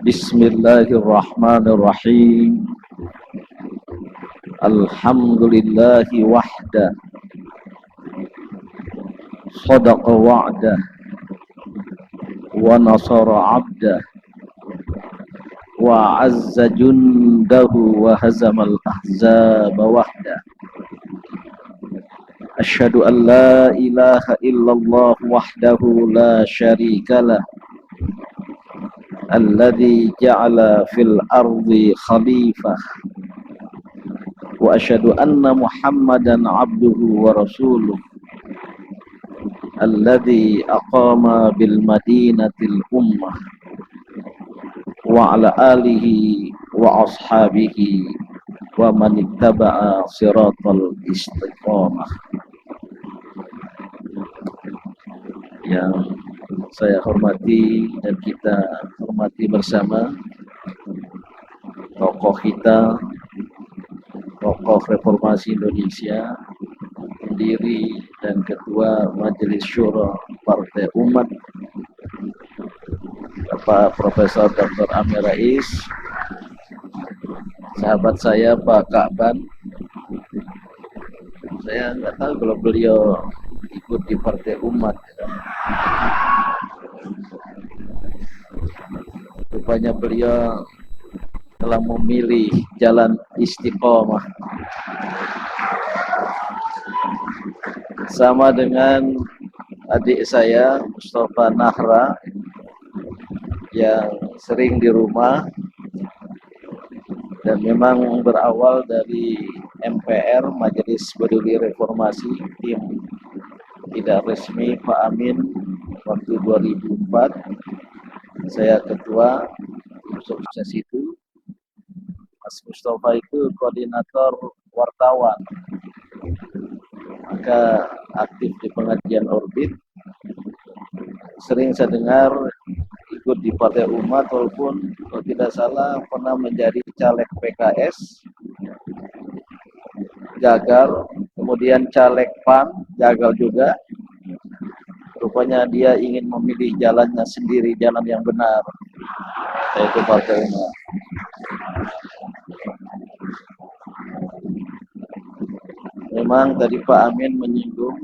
Bismillahirrahmanirrahim. Alhamdulillahi wahda, sadaqa wa'da, wa nasara 'abda, wa 'azza jundahu wa hazamal ahzaba wahda. Asyhadu an la ilaha illallah wahdahu la syarikalah, alladzi ja'ala fil ardi khalifah. Wa asyhadu anna Muhammadan abduhu wa rasuluh alladzi aqama bil madinatil ummah wa ala alihi wa ashabihi wa man ittaba'a siratal istiqamah. Yang saya hormati dan kita hormati bersama tokoh kita, tokoh reformasi Indonesia, pendiri dan ketua Majelis Syuro Partai Umat, Bapak Profesor Dr. Amir Rais, sahabat saya Pak Ka'ban. Saya nggak tahu kalau beliau ikut di Partai Umat. Rupanya beliau telah memilih jalan istiqomah. Sama dengan adik saya Mustafa Nahra yang sering di rumah dan memang berawal dari MPR, Majelis Peduli Reformasi, tim tidak resmi Pak Amin waktu 2004. Saya ketua sukses itu. Mas Mustafa itu koordinator wartawan, maka aktif di pengajian Orbit. Sering saya dengar ikut di Partai Umat, walaupun kalau tidak salah pernah menjadi caleg PKS, gagal, kemudian caleg PAN, gagal juga. Rupanya dia ingin memilih jalannya sendiri, jalan yang benar, yaitu Partai Umat. Memang tadi Pak Amin menyinggung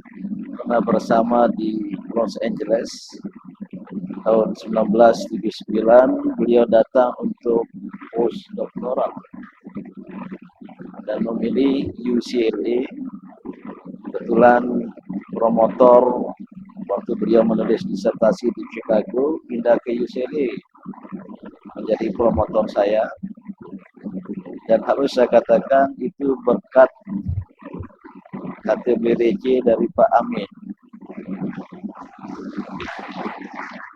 pernah bersama di Los Angeles tahun 1979. Beliau datang untuk postdoktoral dan memilih UCLA. Kebetulan promotor waktu beliau menulis disertasi di Chicago pindah ke UCLA menjadi promotor saya, dan harus saya katakan itu berkat KTBDC dari Pak Amin.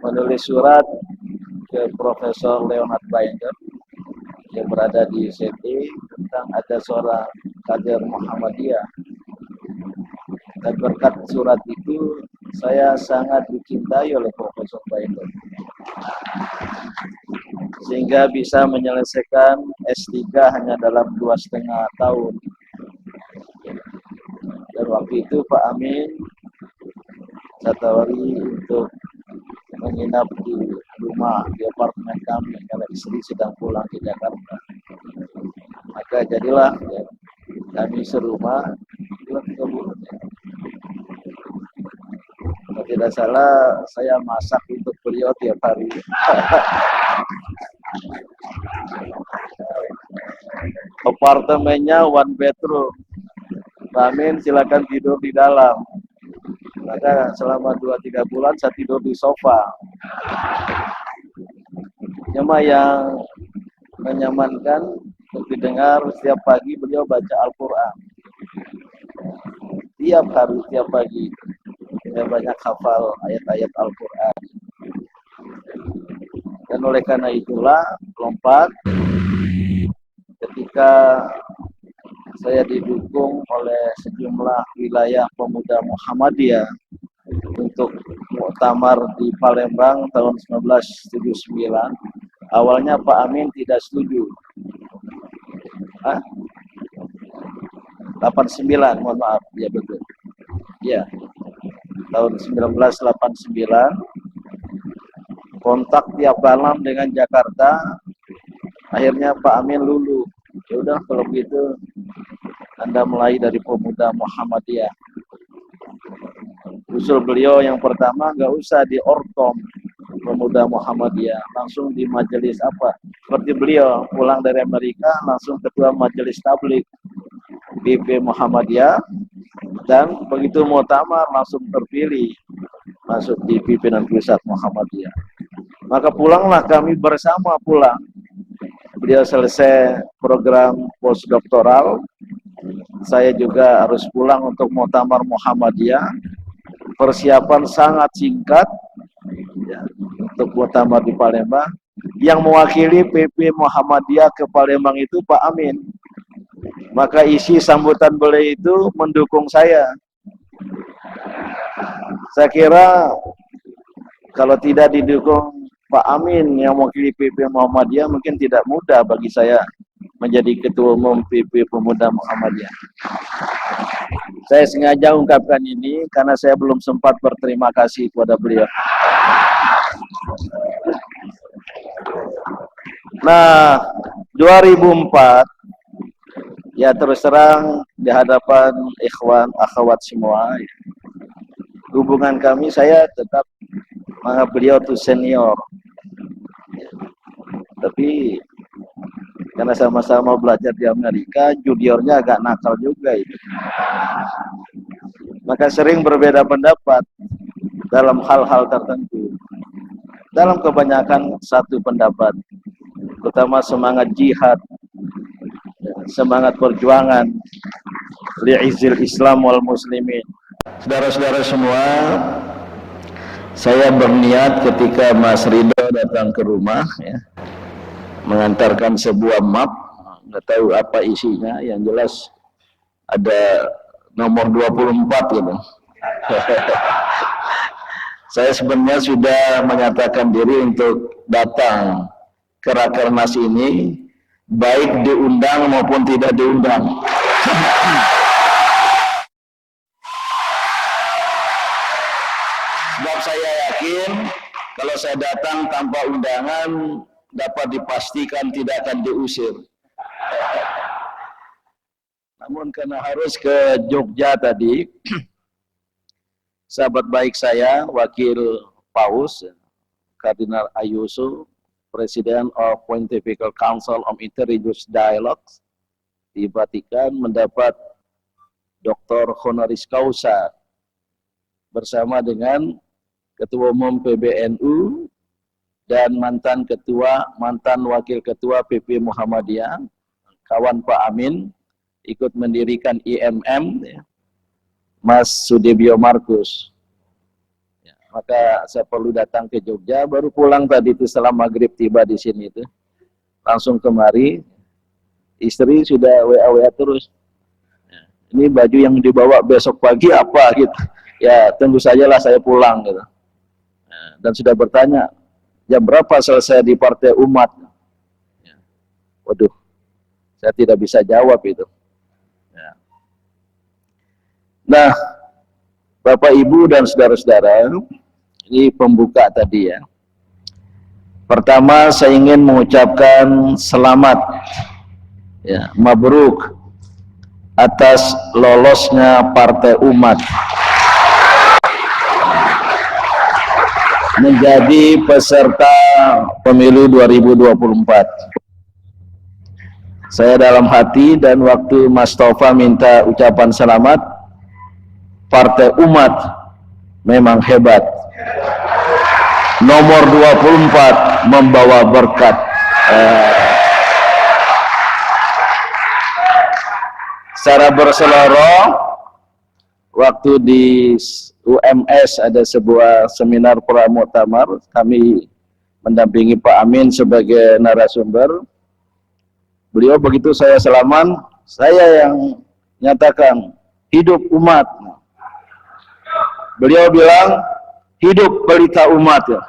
Menulis surat ke Profesor Leonard Binder yang berada di UCLA tentang ada seorang kader Muhammadiyah, dan berkat surat itu saya sangat dicintai oleh Profesor Binder sehingga bisa menyelesaikan S3 hanya dalam 2,5 tahun. Dan waktu itu Pak Amin saya tawari untuk menginap di rumah, di apartemen kami karena istri sedang pulang ke Jakarta. Maka jadilah kami serumah. Kalau tidak salah saya masak untuk beliau tiap hari. Apartemennya one bedroom. Pak Amin silakan tidur di dalam. Maka selama 2-3 bulan saya tidur di sofa. Cuma yang menyamankan untuk didengar, setiap pagi beliau baca Al-Quran. Tiap hari, tiap pagi. Saya banyak hafal ayat-ayat Al-Quran. Dan oleh karena itulah lompat ketika saya didukung oleh sejumlah wilayah pemuda Muhammadiyah untuk muktamar di Palembang tahun 1979. Awalnya Pak Amin tidak setuju. 89, mohon maaf, ya betul. Ya, tahun 1989 kontak tiap malam dengan Jakarta. Akhirnya Pak Amin lulu. Ya udah kalau begitu Anda mulai dari pemuda Muhammadiyah. Usul beliau yang pertama, nggak usah di Orkom pemuda Muhammadiyah, langsung di majelis apa? Seperti beliau pulang dari Amerika langsung ketua majelis tabligh BP Muhammadiyah, dan begitu muktamar langsung terpilih masuk di pimpinan pusat Muhammadiyah. Maka pulanglah kami bersama pulang. Beliau selesai program postdoktoral, saya juga harus pulang untuk muktamar Muhammadiyah. Persiapan sangat singkat ya, untuk muktamar di Palembang. Yang mewakili PP Muhammadiyah ke Palembang itu Pak Amin. Maka isi sambutan beliau itu mendukung saya. Saya kira kalau tidak didukung Pak Amin yang mewakili PP Muhammadiyah, mungkin tidak mudah bagi saya menjadi ketua umum PP Pemuda Muhammadiyah. Saya sengaja ungkapkan ini karena saya belum sempat berterima kasih kepada beliau. Nah, 2004 ya terus terang di hadapan ikhwan akhwat semua, hubungan kami, saya tetap menganggap beliau itu senior. Tapi karena sama-sama belajar di Amerika, juniornya agak nakal juga itu. Maka sering berbeda pendapat dalam hal-hal tertentu. Dalam kebanyakan satu pendapat, terutama semangat jihad, semangat perjuangan li'izil Islam wal muslimin. Saudara-saudara semua, saya berniat ketika Mas Ridho datang ke rumah ya, mengantarkan sebuah map, nggak tahu apa isinya, yang jelas ada nomor 24 gitu. Saya sebenarnya sudah menyatakan diri untuk datang ke Rakernas ini, baik diundang maupun tidak diundang. Sebab saya yakin kalau saya datang tanpa undangan dapat dipastikan tidak akan diusir. Namun karena harus ke Jogja tadi, sahabat baik saya, Wakil Paus, Kardinal Ayuso, President of Pontifical Council on Interreligious Dialogues di Vatikan, mendapat Dr. Honoris Causa bersama dengan Ketua Umum PBNU dan mantan Wakil Ketua PP Muhammadiyah, kawan Pak Amin, ikut mendirikan IMM, ya, Mas Sudibyo Markus. Ya, maka saya perlu datang ke Jogja, baru pulang tadi itu setelah maghrib tiba di sini itu, langsung kemari. Istri sudah WA terus. Ya, ini baju yang dibawa besok pagi apa gitu? Ya tunggu sajalah saya pulang gitu. Ya, dan sudah bertanya jam berapa selesai di Partai Umat. Ya. Waduh, saya tidak bisa jawab itu. Ya. Nah, Bapak Ibu dan saudara-saudara, ini pembuka tadi ya. Pertama saya ingin mengucapkan selamat ya, mabruk atas lolosnya Partai Umat menjadi peserta pemilu 2024. Saya dalam hati dan waktu Mas Tova minta ucapan selamat, Partai Umat memang hebat. Nomor 24 membawa berkat. Secara berseloroh, waktu di UMS ada sebuah seminar pra-muktamar, kami mendampingi Pak Amin sebagai narasumber. Beliau begitu saya salaman, saya yang nyatakan hidup umat. Beliau bilang hidup pelita umat ya.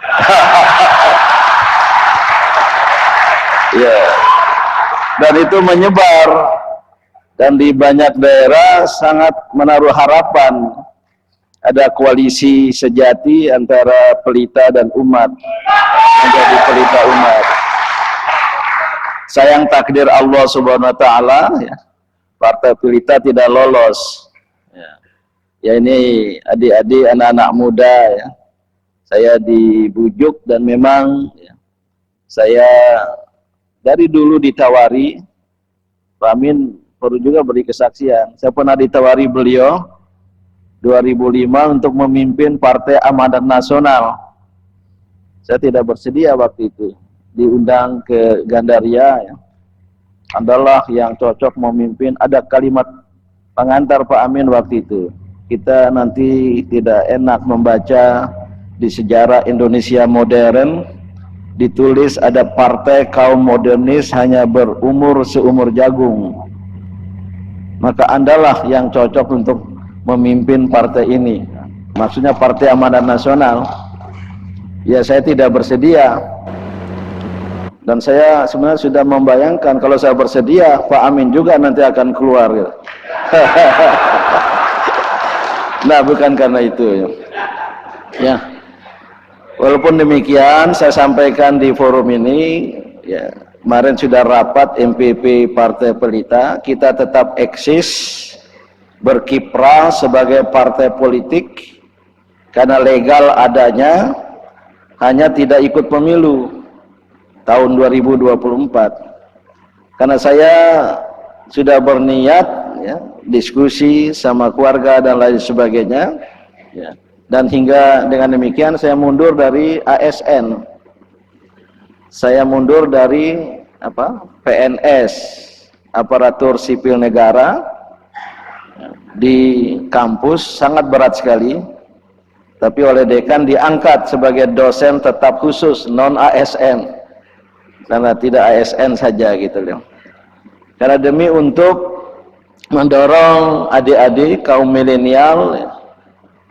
Ya. Dan itu menyebar dan di banyak daerah sangat menaruh harapan ada koalisi sejati antara pelita dan umat, menjadi pelita umat. Sayang takdir Allah Subhanahu wa taala ya, Partai Pelita tidak lolos. Ya ini adik-adik, anak-anak muda ya. Saya dibujuk dan memang ya, saya dari dulu ditawari, Pak Amin perlu juga beri kesaksian. Saya pernah ditawari beliau 2005 untuk memimpin Partai Amanat Nasional. Saya tidak bersedia waktu itu. Diundang ke Gandaria ya. Adalah yang cocok memimpin. Ada kalimat pengantar Pak Amin waktu itu. Kita nanti tidak enak membaca di sejarah Indonesia modern ditulis ada partai kaum modernis hanya berumur seumur jagung. Maka Andalah yang cocok untuk memimpin partai ini. Maksudnya Partai Amanat Nasional. Ya saya tidak bersedia. Dan saya sebenarnya sudah membayangkan kalau saya bersedia, Pak Amin juga nanti akan keluar. Gitu. Nah, bukan karena itu. Ya. Walaupun demikian, saya sampaikan di forum ini, ya, kemarin sudah rapat MPP Partai Pelita, kita tetap eksis, berkiprah sebagai partai politik, karena legal adanya, hanya tidak ikut pemilu tahun 2024. Karena saya sudah berniat ya, diskusi sama keluarga dan lain sebagainya ya. Dan hingga dengan demikian saya mundur dari ASN, saya mundur dari PNS, aparatur sipil negara. Di kampus sangat berat sekali, tapi oleh dekan diangkat sebagai dosen tetap khusus non ASN. Karena tidak ASN saja gitu loh. Karena demi untuk mendorong adik-adik kaum milenial ya,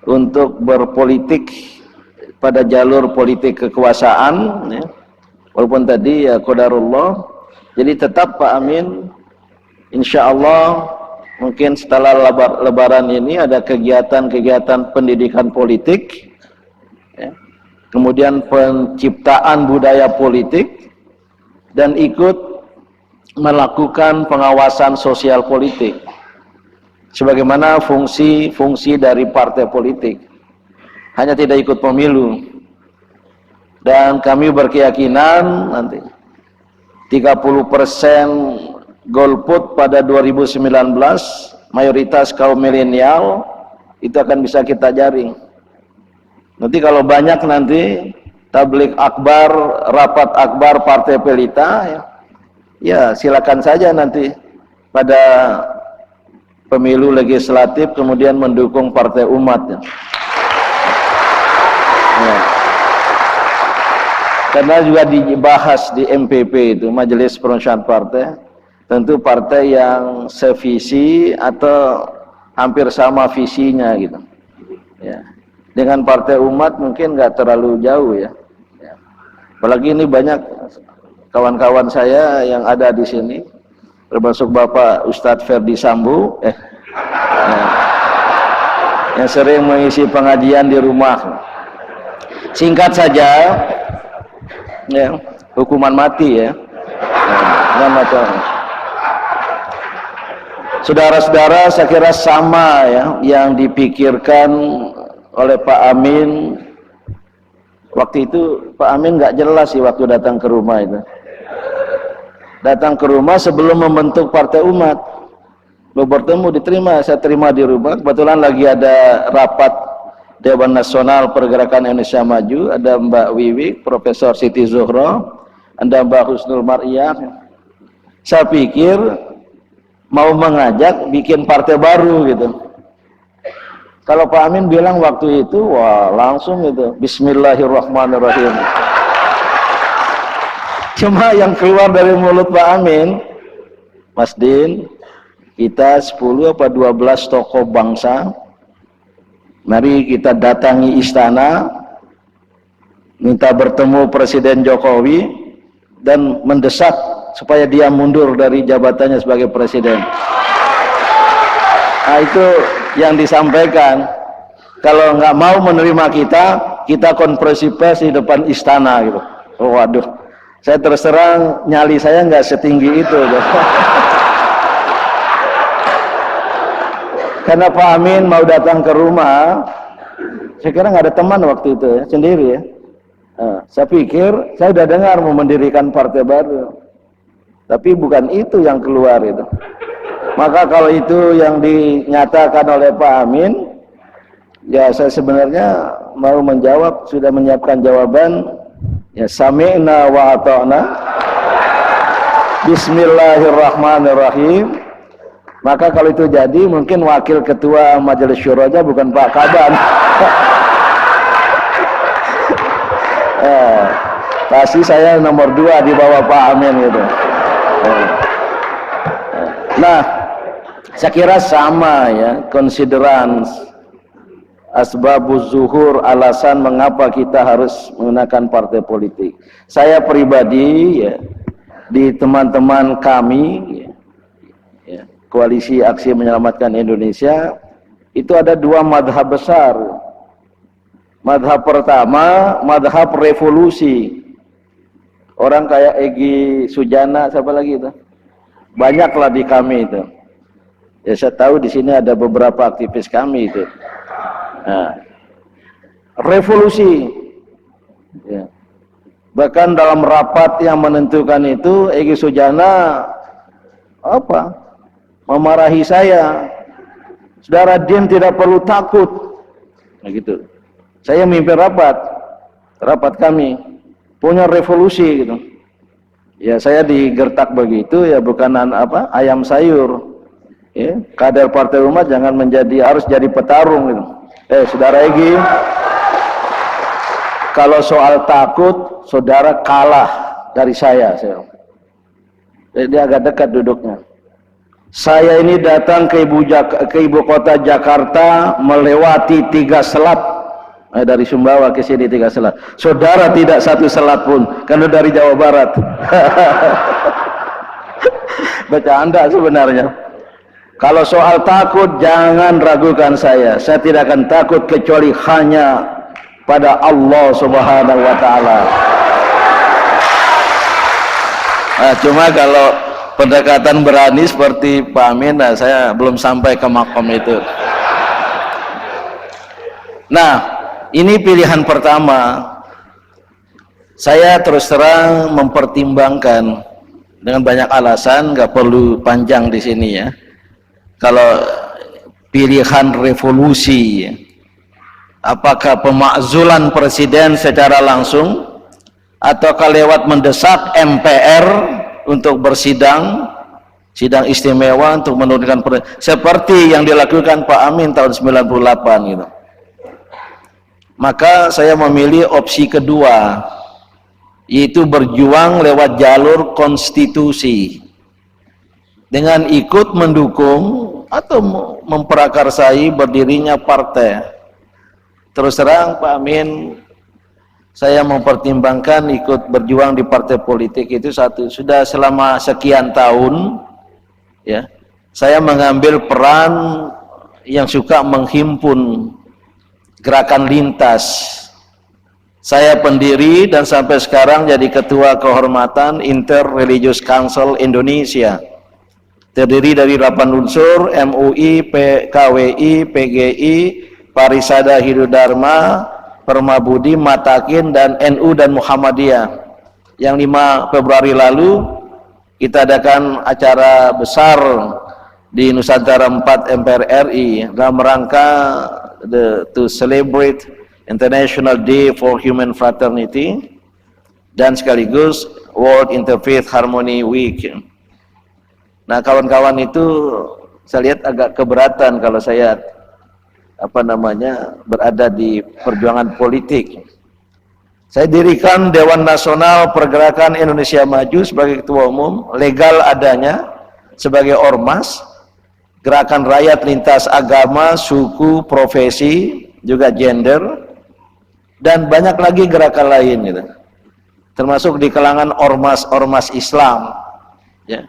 untuk berpolitik pada jalur politik kekuasaan ya. Walaupun tadi ya qadarullah. Jadi tetap Pak Amin insyaallah mungkin setelah lebaran ini ada kegiatan-kegiatan pendidikan politik ya. Kemudian penciptaan budaya politik dan ikut melakukan pengawasan sosial politik sebagaimana fungsi dari partai politik, hanya tidak ikut pemilu. Dan kami berkeyakinan nanti 30% golput pada 2019 mayoritas kaum milenial itu akan bisa kita jaring. Nanti kalau banyak nanti tablik akbar, rapat akbar Partai Pelita ya silakan saja nanti pada pemilu legislatif kemudian mendukung Partai Umat ya. Karena juga dibahas di MPP itu Majelis Perusahaan Partai, tentu partai yang sevisi atau hampir sama visinya gitu ya. Dengan Partai Umat mungkin nggak terlalu jauh ya. Apalagi ini banyak kawan-kawan saya yang ada di sini, termasuk Bapak Ustadz Ferdi Sambo, yang sering mengisi pengajian di rumah. Singkat saja, ya, hukuman mati ya. Saudara-saudara, saya kira sama ya yang dipikirkan oleh Pak Amin. Waktu itu Pak Amin nggak jelas sih waktu datang ke rumah itu. Datang ke rumah sebelum membentuk Partai Umat. Mau bertemu diterima, saya terima di rumah. Kebetulan lagi ada rapat Dewan Nasional Pergerakan Indonesia Maju, ada Mbak Wiwi, Profesor Siti Zuhro, ada Mbak Husnul Mar'iyah. Saya pikir mau mengajak bikin partai baru gitu. Kalau Pak Amin bilang waktu itu, wah langsung itu Bismillahirrahmanirrahim. Cuma yang keluar dari mulut Pak Amin, Mas Din, kita 10 apa 12 tokoh bangsa, mari kita datangi istana, minta bertemu Presiden Jokowi dan mendesak supaya dia mundur dari jabatannya sebagai presiden. Nah itu yang disampaikan. Kalau nggak mau menerima kita konferensi pers di depan istana gitu. Oh, waduh, saya terus terang nyali saya nggak setinggi itu. Karena Pak Amin mau datang ke rumah, saya kira nggak ada teman waktu itu ya, sendiri ya. Saya pikir saya udah dengar mau mendirikan partai baru, tapi bukan itu yang keluar itu. Maka kalau itu yang dinyatakan oleh Pak Amin, ya saya sebenarnya mau menjawab, sudah menyiapkan jawaban. Ya, sami'na wa ata'na, bismillahirrahmanirrahim. Maka kalau itu jadi, mungkin wakil ketua Majelis Syuranya bukan Pak Kaban. Pasti saya nomor 2 di bawah Pak Amin gitu. Nah, saya kira sama ya, considerance, asbabuz zuhur, alasan mengapa kita harus menggunakan partai politik. Saya pribadi ya, di teman-teman kami ya, Koalisi Aksi Menyelamatkan Indonesia, itu ada 2 madhab besar. Madhab pertama, madhab revolusi. Orang kayak Egy Sujana, siapa lagi itu? Banyaklah di kami itu. Ya, saya tahu di sini ada beberapa aktivis kami itu. Nah, revolusi. Ya. Bahkan dalam rapat yang menentukan itu, Egy Sujana memarahi saya. Saudara Dim tidak perlu takut. Nah, gitu. Saya mimpin rapat kami punya revolusi gitu. Ya, saya digertak begitu ya, bukan ayam sayur. Ya, kader Partai Umat jangan harus jadi petarung gitu. Saudara Egy, kalau soal takut, saudara kalah dari saya. Jadi agak dekat duduknya. Saya ini datang ke ibu kota Jakarta melewati 3 selat. Dari Sumbawa ke sini 3 selat. Saudara tidak 1 selat pun, karena dari Jawa Barat. Bercanda sebenarnya. Kalau soal takut, jangan ragukan saya. Saya tidak akan takut kecuali hanya pada Allah Subhanahu wa Ta'ala. Nah, cuma kalau pendekatan berani seperti Pak Amin, saya belum sampai ke makom itu. Nah, ini pilihan pertama. Saya terus terang mempertimbangkan dengan banyak alasan, nggak perlu panjang di sini ya. Kalau pilihan revolusi, apakah pemakzulan presiden secara langsung, ataukah lewat mendesak MPR untuk bersidang, sidang istimewa untuk menurunkan seperti yang dilakukan Pak Amin tahun 98 gitu. Maka saya memilih opsi kedua, yaitu berjuang lewat jalur konstitusi dengan ikut mendukung atau memprakarsai berdirinya partai. Terus terang Pak Amin, saya mempertimbangkan ikut berjuang di partai politik itu sudah selama sekian tahun ya. Saya mengambil peran yang suka menghimpun gerakan lintas. Saya pendiri dan sampai sekarang jadi ketua kehormatan Inter-Religious Council Indonesia. Terdiri dari 8 unsur, MUI, PKWI, PGI, Parisada Hidudharma, Permabudi, Matakin, dan NU dan Muhammadiyah. Yang 5 Februari lalu kita adakan acara besar di Nusantara 4 MPR RI dalam rangka to celebrate International Day for Human Fraternity dan sekaligus World Interfaith Harmony Week. Nah, kawan-kawan itu saya lihat agak keberatan kalau saya berada di perjuangan politik. Saya dirikan Dewan Nasional Pergerakan Indonesia Maju sebagai ketua umum, legal adanya sebagai ormas, gerakan rakyat lintas agama, suku, profesi, juga gender, dan banyak lagi gerakan lain gitu. Termasuk di kalangan ormas Islam ya.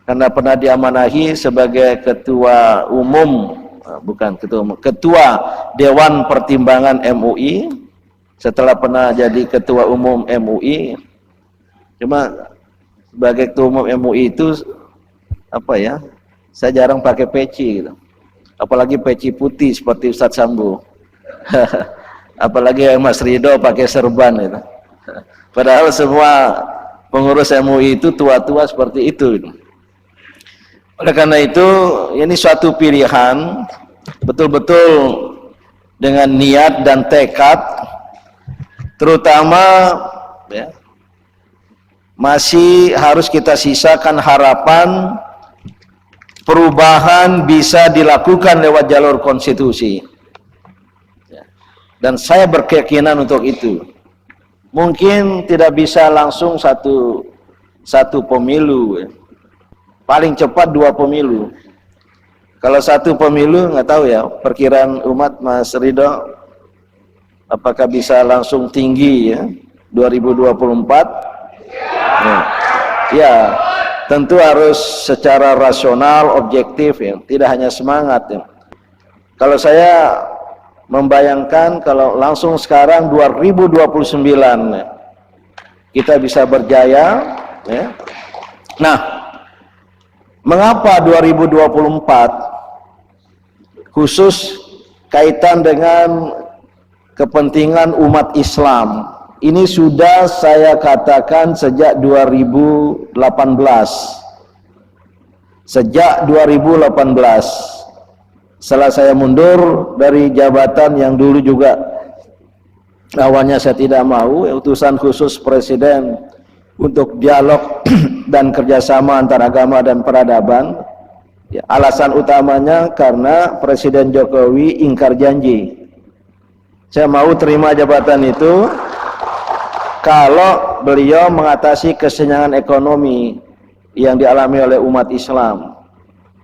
Karena pernah diamanahi sebagai ketua umum bukan ketua umum, ketua Dewan Pertimbangan MUI, setelah pernah jadi ketua umum MUI. Cuma sebagai ketua umum MUI itu apa ya, saya jarang pakai peci gitu, apalagi peci putih seperti Ustadz Sambo. Apalagi Mas Ridho pakai serban gitu. Padahal semua pengurus MUI itu tua-tua seperti itu gitu. Oleh karena itu, ini suatu pilihan betul-betul dengan niat dan tekad, terutama ya, masih harus kita sisakan harapan perubahan bisa dilakukan lewat jalur konstitusi. Dan saya berkeyakinan untuk itu. Mungkin tidak bisa langsung satu pemilu, paling cepat 2 pemilu. Kalau 1 pemilu nggak tahu ya, perkiraan umat Mas Ridho, apakah bisa langsung tinggi ya 2024? Ya, tentu harus secara rasional, objektif ya, tidak hanya semangat ya. Kalau saya membayangkan kalau langsung sekarang 2029 ya, kita bisa berjaya ya. Nah, mengapa 2024 khusus kaitan dengan kepentingan umat Islam? Ini sudah saya katakan sejak 2018. Sejak 2018. Setelah saya mundur dari jabatan yang dulu juga awalnya saya tidak mau, utusan khusus Presiden untuk dialog dan kerjasama antar agama dan peradaban. Ya, alasan utamanya karena Presiden Jokowi ingkar janji. Saya mau terima jabatan itu kalau beliau mengatasi kesenjangan ekonomi yang dialami oleh umat Islam.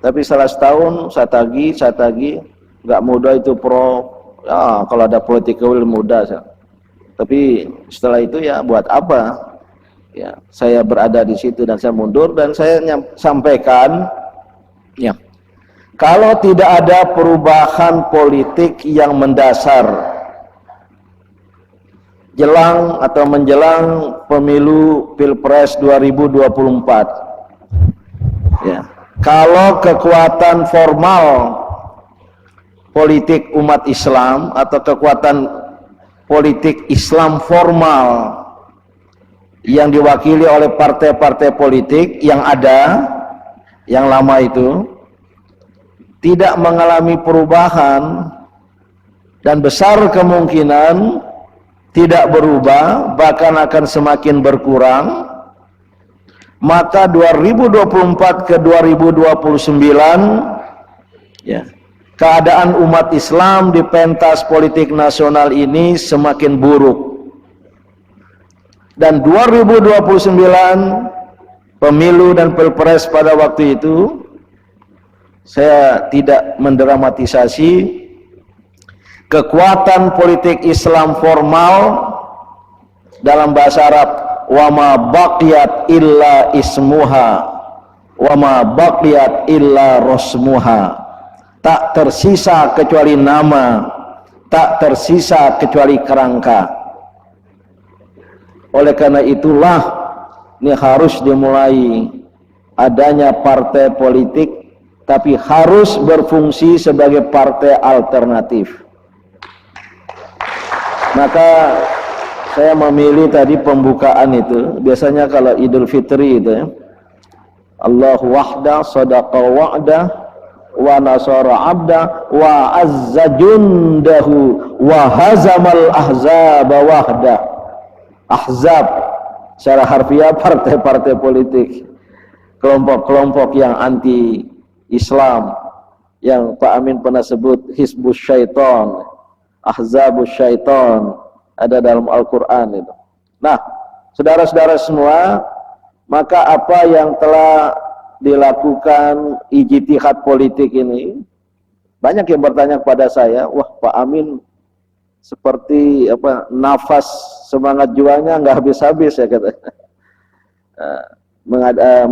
Tapi setelah setahun saya tagih, nggak mudah itu ya, kalau ada political will mudah. Tapi setelah itu ya buat apa? Ya, saya berada di situ dan saya mundur dan saya sampaikan, ya, kalau tidak ada perubahan politik yang mendasar jelang atau menjelang pemilu Pilpres 2024, ya, kalau kekuatan formal politik umat Islam atau kekuatan politik Islam formal yang diwakili oleh partai-partai politik yang ada, yang lama itu tidak mengalami perubahan dan besar kemungkinan tidak berubah, bahkan akan semakin berkurang, maka 2024 ke 2029 ya, keadaan umat Islam di pentas politik nasional ini semakin buruk. Dan 2029 pemilu dan pilpres pada waktu itu, saya tidak mendramatisasi, kekuatan politik Islam formal dalam bahasa Arab, wa ma baqiyat illa ismuha wa ma baqiyat illa rasmuha, tak tersisa kecuali nama, tak tersisa kecuali kerangka. Oleh karena itulah ini harus dimulai adanya partai politik, tapi harus berfungsi sebagai partai alternatif. Maka saya memilih tadi pembukaan itu, biasanya kalau Idul Fitri itu ya, Allahu wahda sadaqa wa'da wa nasara abda wa azza jundahu wa hazamal ahzaba wahda. Ahzab secara harfiah partai-partai politik, kelompok-kelompok yang anti Islam, yang Pak Amin pernah sebut Hizbus Syaiton, Ahzabus Syaiton, ada dalam Al-Quran itu. Nah, saudara-saudara semua, maka apa yang telah dilakukan ijtihad politik ini, banyak yang bertanya kepada saya, wah Pak Amin seperti apa, nafas semangat juangnya nggak habis-habis ya kata.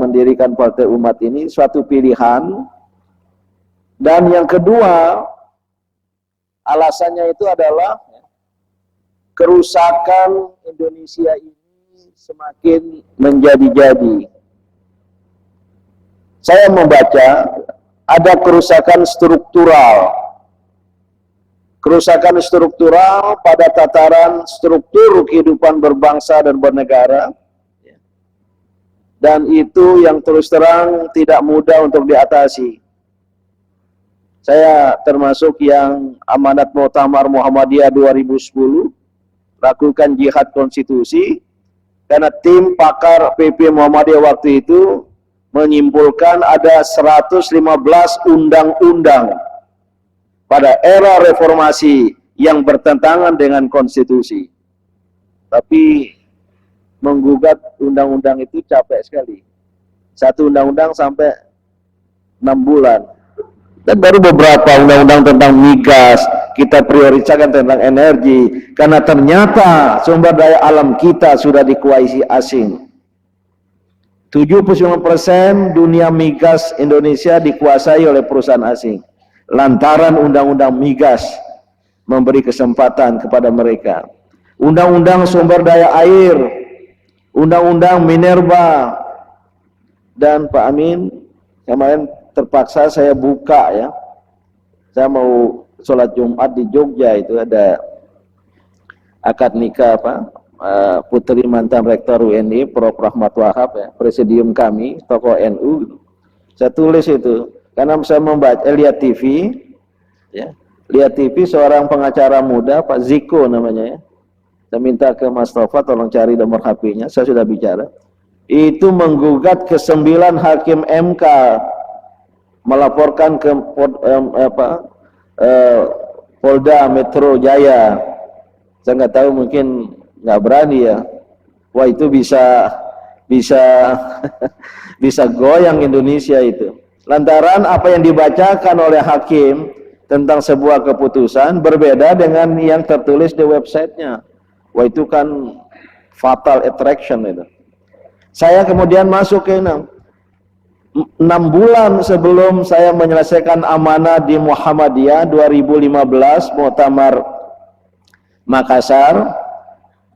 Mendirikan partai umat ini suatu pilihan Dan yang kedua, alasannya itu adalah kerusakan Indonesia ini semakin menjadi-jadi. Saya membaca ada kerusakan struktural. Kerusakan struktural pada tataran struktur kehidupan berbangsa dan bernegara. Dan itu yang terus terang tidak mudah untuk diatasi. Saya termasuk yang amanat Muktamar Muhammadiyah 2010, lakukan jihad konstitusi, karena tim pakar PP Muhammadiyah waktu itu menyimpulkan ada 115 undang-undang pada era reformasi yang bertentangan dengan konstitusi. Tapi menggugat undang-undang itu capek sekali. Satu undang-undang sampai 6 bulan. Dan baru beberapa undang-undang tentang migas, kita prioritaskan tentang energi, karena ternyata sumber daya alam kita sudah dikuasai asing. 79% dunia migas Indonesia dikuasai oleh perusahaan asing. Lantaran undang-undang migas memberi kesempatan kepada mereka. Undang-undang sumber daya air, undang-undang minerba, dan Pak Amin kemarin terpaksa saya buka ya. Saya mau sholat Jumat di Jogja, itu ada akad nikah putri mantan rektor UNI Prof. Rahmat Wahab ya, presidium kami, tokoh NU. Saya tulis itu karena saya membaca lihat TV ya. Lihat TV seorang pengacara muda Pak Ziko namanya ya. Saya minta ke Mas Tova tolong cari nomor HP-nya, saya sudah bicara. Itu menggugat ke 9 hakim MK, melaporkan ke Polda Metro Jaya. Saya nggak tahu, mungkin nggak berani ya. Wah, itu bisa bisa goyang Indonesia itu. Lantaran apa yang dibacakan oleh hakim tentang sebuah keputusan berbeda dengan yang tertulis di websitenya. Wah, itu kan fatal attraction itu. Saya kemudian masuk ke 6 bulan sebelum saya menyelesaikan amanah di Muhammadiyah 2015 Muktamar Makassar,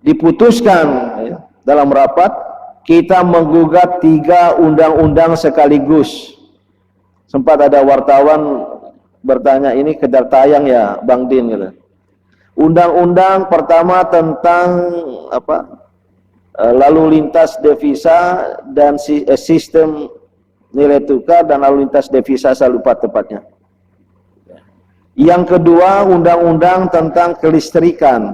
diputuskan ya, dalam rapat kita menggugat 3 undang-undang sekaligus. Sempat ada wartawan bertanya, ini kedar tayang ya Bang Din gitu. Undang-undang pertama tentang lalu lintas devisa dan sistem nilai tukar dan lalu lintas devisa, saya lupa tepatnya. Yang kedua, undang-undang tentang kelistrikan.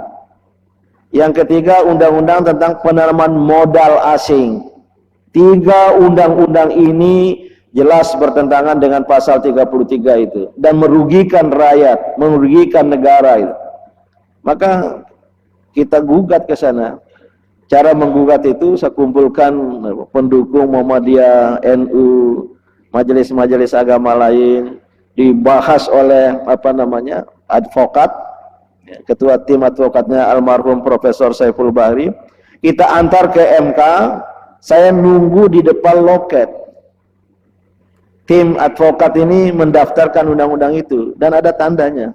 Yang ketiga, undang-undang tentang penanaman modal asing. 3 undang-undang ini jelas bertentangan dengan pasal 33 itu dan merugikan rakyat, merugikan negara itu. Maka kita gugat ke sana. Cara menggugat itu saya kumpulkan pendukung Muhammadiyah, NU, majelis-majelis agama lain, dibahas oleh advokat, ketua tim advokatnya almarhum Profesor Saiful Bahri. Kita antar ke MK, saya nunggu di depan loket. Tim advokat ini mendaftarkan undang-undang itu dan ada tandanya.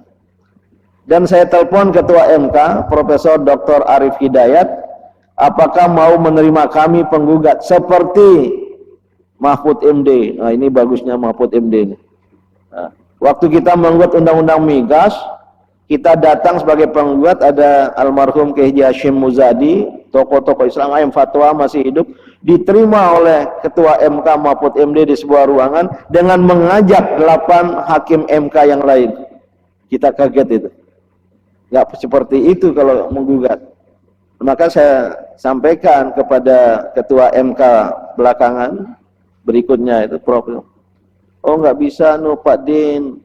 Dan saya telepon ketua MK, Profesor Dr. Arif Hidayat, apakah mau menerima kami penggugat seperti Mahfud MD. Nah, ini bagusnya Mahfud MD ini. Nah, waktu kita menggugat undang-undang migas, kita datang sebagai penggugat, ada almarhum Kiai Hashim Muzadi, tokoh-tokoh Islam yang fatwa masih hidup, diterima oleh ketua MK Mahfud MD di sebuah ruangan dengan mengajak 8 hakim MK yang lain. Kita kaget itu. Nggak seperti itu kalau menggugat. Maka saya sampaikan kepada ketua MK belakangan berikutnya itu, Prof. Oh, nggak bisa Pak Din,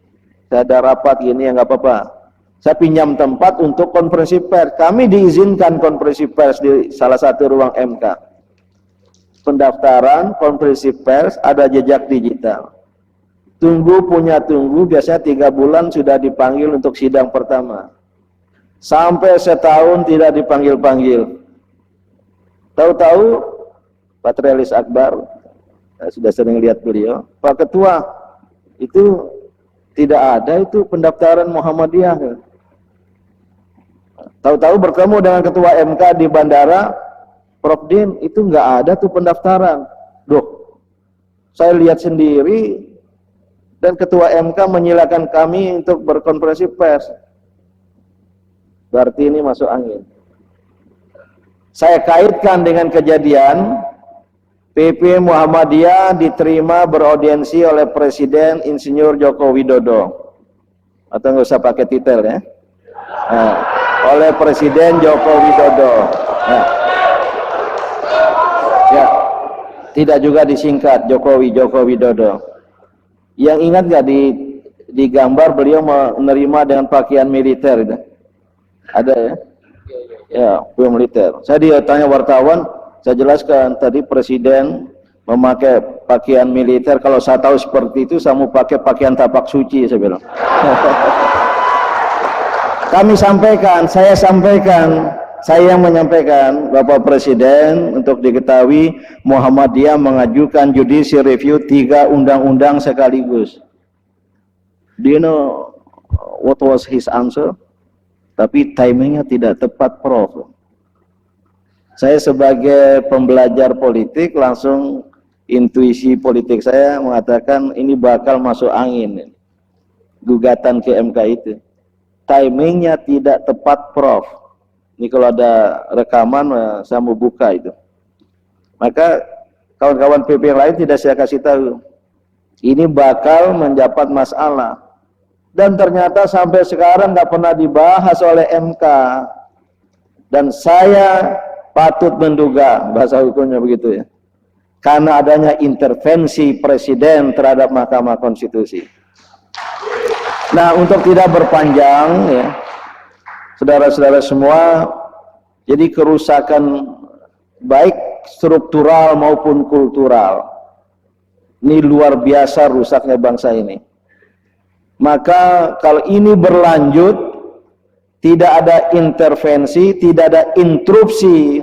saya ada rapat gini ya, nggak apa-apa. Saya pinjam tempat untuk konferensi pers. Kami diizinkan konferensi pers di salah satu ruang MK. Pendaftaran konferensi pers ada jejak digital. Tunggu biasanya 3 bulan sudah dipanggil untuk sidang pertama. Sampai setahun tidak dipanggil-panggil. Tahu-tahu Patrialis Akbar, saya sudah sering lihat beliau, Pak Ketua, itu Tidak ada itu pendaftaran Muhammadiyah. Tahu-tahu bertemu dengan ketua MK di bandara, Prof Din, itu nggak ada tuh pendaftaran. Duh, saya lihat sendiri dan ketua MK menyilakan kami untuk berkonferensi pers. Berarti ini masuk angin. Saya kaitkan dengan kejadian PP Muhammadiyah diterima beraudiensi oleh Presiden Insinyur Joko Widodo. Atau nggak usah pakai titel ya. Nah, oleh Presiden Joko Widodo. Nah, ya, tidak juga disingkat Jokowi, Joko Widodo. Yang ingat nggak di gambar beliau menerima dengan pakaian militer itu? Ada ya? Ya, pakaian militer. Saya ditanya wartawan, saya jelaskan tadi Presiden memakai pakaian militer. Kalau saya tahu seperti itu, saya mau pakai pakaian tapak suci, saya bilang. Saya yang menyampaikan, Bapak Presiden, untuk diketahui Muhammadiyah mengajukan judicial review 3 undang-undang sekaligus. Do you know what was his answer? Tapi timingnya tidak tepat, Prof. Saya sebagai pembelajar politik langsung intuisi politik saya mengatakan ini bakal masuk angin. Gugatan ke MK itu. Timingnya tidak tepat, Prof. Ini kalau ada rekaman saya mau buka itu. Maka kawan-kawan PP yang lain tidak saya kasih tahu. Ini bakal mendapat masalah. Dan ternyata sampai sekarang nggak pernah dibahas oleh MK. Dan saya patut menduga, bahasa hukumnya begitu ya, karena adanya intervensi Presiden terhadap Mahkamah Konstitusi. Nah, untuk tidak berpanjang ya, saudara-saudara semua, jadi kerusakan baik struktural maupun kultural ini luar biasa rusaknya bangsa ini. Maka kalau ini berlanjut, tidak ada intervensi, tidak ada interupsi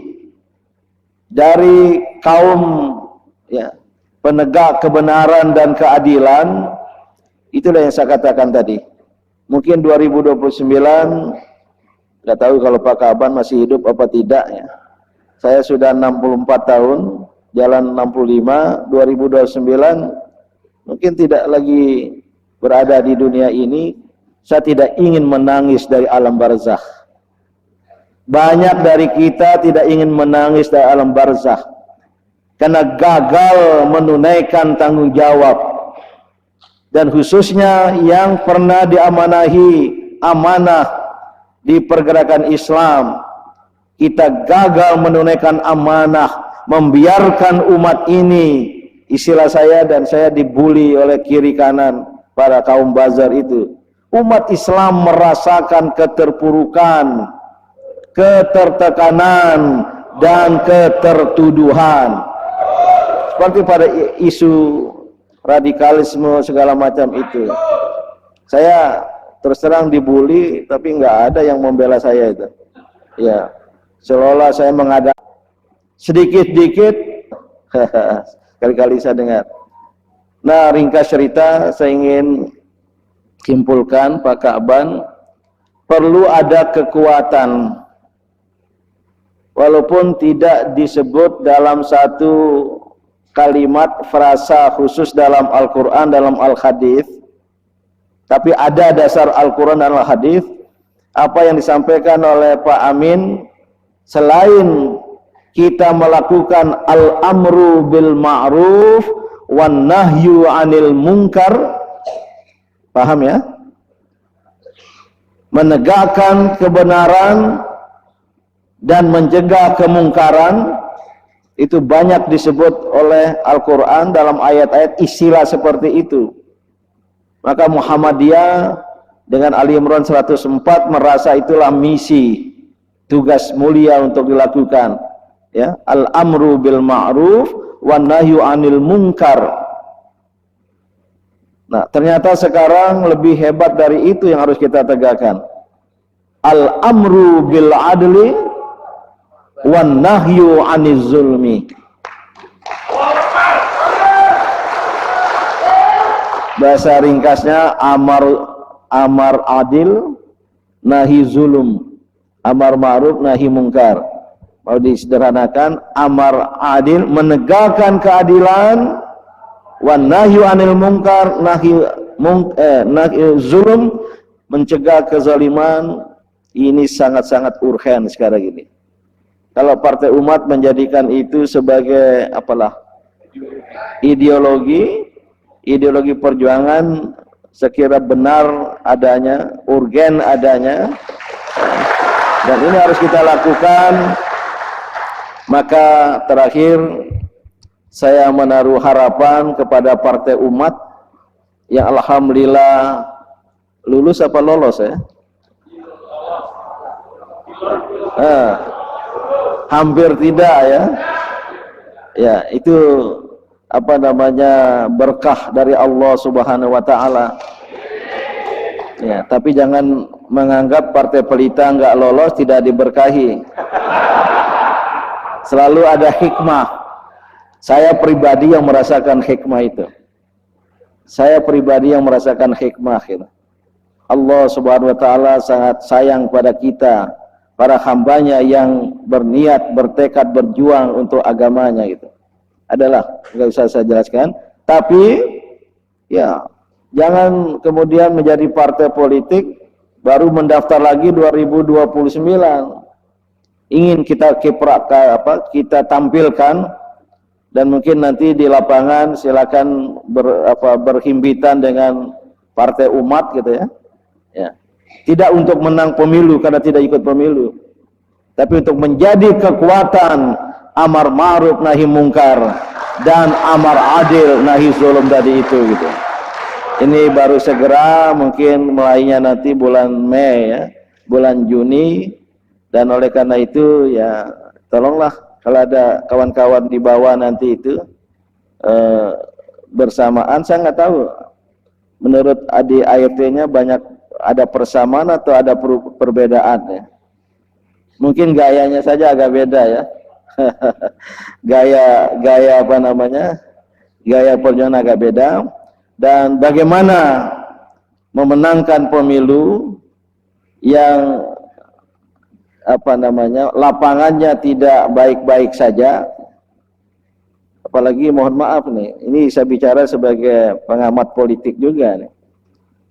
dari kaum ya, penegak kebenaran dan keadilan, itulah yang saya katakan tadi. Mungkin 2029, nggak tahu kalau Pak Kaban masih hidup apa tidak ya. Saya sudah 64 tahun, jalan 65, 2029 mungkin tidak lagi berada di dunia ini. Saya tidak ingin menangis dari alam barzakh. Banyak dari kita tidak ingin menangis dari alam barzakh karena gagal menunaikan tanggung jawab, dan khususnya yang pernah diamanahi amanah di pergerakan Islam. Kita gagal menunaikan amanah, membiarkan umat ini, istilah saya, dan saya dibully oleh kiri kanan para kaum bazar itu. Umat Islam merasakan keterpurukan, ketertekanan, dan ketertuduhan. Seperti pada isu radikalisme segala macam itu. Saya terus terang dibully, tapi nggak ada yang membela saya itu. Ya, seolah saya menghadap sedikit-sedikit, kali-kali saya dengar. Nah, ringkas cerita, saya ingin simpulkan, Pak Ka'ban, perlu ada kekuatan, walaupun tidak disebut dalam satu kalimat frasa khusus dalam Al-Quran, dalam Al-Hadith, tapi ada dasar Al-Quran dan Al-Hadith. Apa yang disampaikan oleh Pak Amin, selain kita melakukan al-amru bil ma'ruf wan nahyu 'anil munkar, paham ya? Menegakkan kebenaran dan mencegah kemungkaran, itu banyak disebut oleh Al-Quran dalam ayat-ayat istilah seperti itu. Maka Muhammadiyah dengan Ali Imran 104 merasa itulah misi, tugas mulia untuk dilakukan, ya, al-amru bil ma'ruf wan nahyu 'anil munkar. Nah, ternyata sekarang lebih hebat dari itu yang harus kita tegakkan. Al-amru bil adli wan nahyu 'aniz zulmi. Bahasa ringkasnya amar adil, nahi zulum, amar ma'ruf, nahi mungkar. Mau disederhanakan, amar adil menegakkan keadilan, wan nahyu anil mungkar, nahi zulum mencegah kezaliman. Ini sangat-sangat urgen sekarang ini. Kalau Partai Umat menjadikan itu sebagai apalah ideologi perjuangan, sekira benar adanya, urgen adanya, dan ini harus kita lakukan. Maka terakhir saya menaruh harapan kepada Partai Umat yang alhamdulillah lulus apa lolos ya? Hampir tidak ya. Ya, itu apa namanya, berkah dari Allah Subhanahu wa taala. Ya, tapi jangan menganggap partai pelita enggak lolos tidak diberkahi. Selalu ada hikmah. Saya pribadi yang merasakan hikmah itu. Saya pribadi yang merasakan hikmah itu. Allah Subhanahu wa taala sangat sayang pada kita, para hambanya yang berniat, bertekad, berjuang untuk agamanya gitu. Adalah, enggak usah saya jelaskan, tapi ya jangan kemudian menjadi partai politik baru mendaftar lagi 2029. Ingin kita kita tampilkan, dan mungkin nanti di lapangan silakan berhimpitan dengan Partai Umat gitu ya. Ya. Tidak untuk menang pemilu karena tidak ikut pemilu, tapi untuk menjadi kekuatan amar ma'ruf nahi mungkar dan amar adil nahi zulum tadi itu gitu. Ini baru segera, mungkin mulainya nanti bulan Mei ya, bulan Juni. Dan oleh karena itu ya tolonglah kalau ada kawan-kawan di bawah nanti itu bersamaan, saya nggak tahu menurut ADART-nya banyak ada persamaan atau ada perbedaan ya. Mungkin gayanya saja agak beda ya. gaya apa namanya, gaya perjuangan agak beda. Dan bagaimana memenangkan pemilu yang apa namanya, lapangannya tidak baik-baik saja. Apalagi mohon maaf nih, ini saya bicara sebagai pengamat politik juga nih.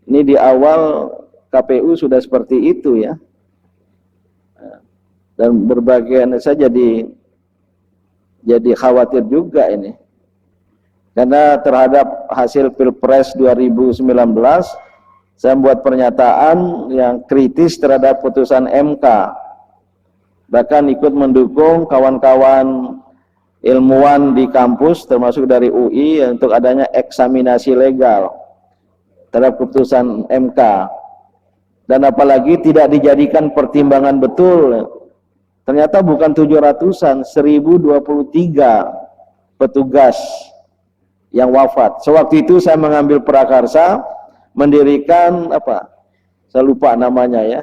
Ini di awal KPU sudah seperti itu ya. Dan berbagai saya jadi khawatir juga ini. Karena terhadap hasil Pilpres 2019 saya membuat pernyataan yang kritis terhadap putusan MK. Bahkan ikut mendukung kawan-kawan ilmuwan di kampus termasuk dari UI untuk adanya eksaminasi legal terhadap keputusan MK. Dan apalagi tidak dijadikan pertimbangan betul. Ternyata bukan 700-an, 1023 petugas yang wafat. Sewaktu itu saya mengambil prakarsa mendirikan saya lupa namanya ya,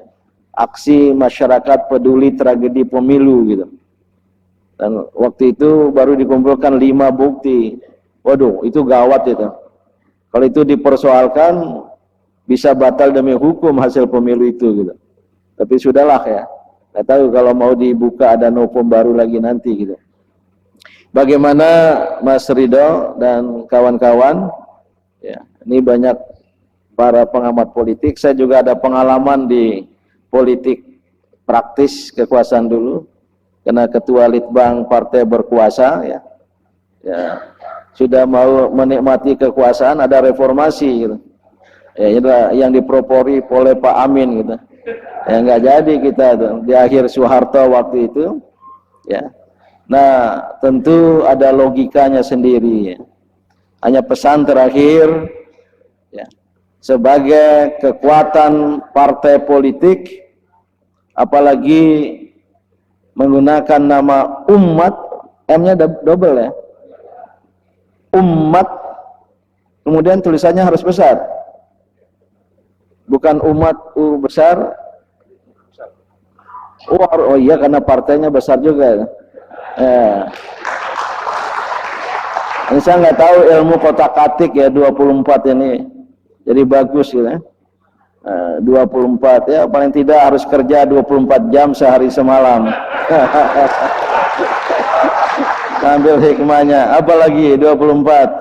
Aksi Masyarakat Peduli Tragedi Pemilu gitu. Dan waktu itu baru dikumpulkan 5 bukti. Waduh, itu gawat itu. Kalau itu dipersoalkan bisa batal demi hukum hasil pemilu itu gitu. Tapi sudahlah ya. Nggak tahu kalau mau dibuka ada novum baru lagi nanti gitu. Bagaimana Mas Ridho dan kawan-kawan? Ya, ini banyak para pengamat politik. Saya juga ada pengalaman di politik praktis kekuasaan dulu, karena ketua litbang partai berkuasa ya. Ya, sudah mau menikmati kekuasaan ada reformasi gitu. Ya, inilah yang dipropori oleh Pak Amin gitu. Ya nggak jadi kita tuh di akhir Soeharto waktu itu ya. Nah, tentu ada logikanya sendiri ya. Hanya pesan terakhir ya, sebagai kekuatan partai politik, apalagi menggunakan nama umat, M-nya double ya, umat, kemudian tulisannya harus besar, bukan umat U besar. Oh iya, karena partainya besar juga. Ini saya nggak tahu ilmu kotak-katik ya 24 ini. Jadi bagus gitu ya. 24 ya, paling tidak harus kerja 24 jam sehari semalam. Ambil hikmahnya. Apalagi 24.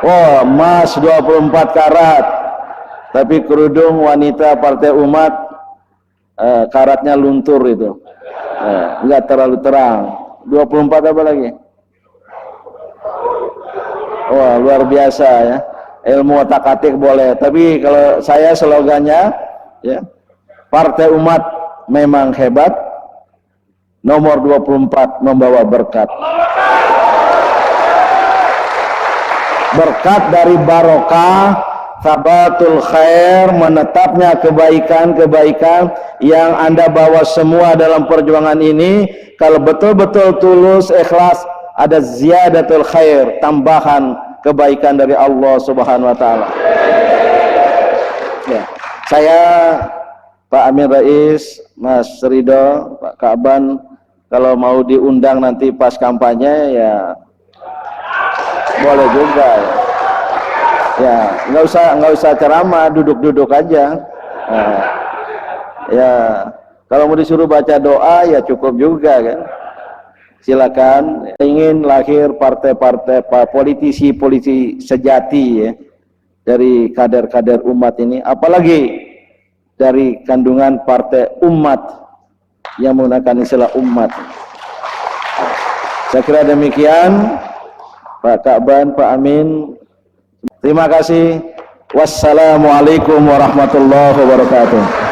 Oh, emas 24 karat. Tapi kerudung wanita Partai Umat karatnya luntur itu. Enggak terlalu terang. 24 apa lagi? Wah, luar biasa ya. Ilmu otak-atik boleh, tapi kalau saya slogannya ya, Partai Umat memang hebat, nomor 24 membawa berkat. Berkat dari barokah, sabatul khair, menetapnya kebaikan-kebaikan yang Anda bawa semua dalam perjuangan ini. Kalau betul-betul tulus, ikhlas, ada ziyadatul khair, tambahan kebaikan dari Allah Subhanahu wa taala. Ya. Saya Pak Amin Rais, Mas Ridho, Pak Ka'ban, kalau mau diundang nanti pas kampanye ya boleh juga ya. Ya, nggak usah ceramah, duduk-duduk aja. Nah, ya, kalau mau disuruh baca doa ya cukup juga kan. Silakan. Ingin lahir partai-partai, politisi sejati ya, dari kader-kader umat ini, apalagi dari kandungan partai umat yang menggunakan istilah umat. Saya kira demikian, Pak Ka'ban, Pak Amin. Terima kasih. Wassalamualaikum warahmatullahi wabarakatuh.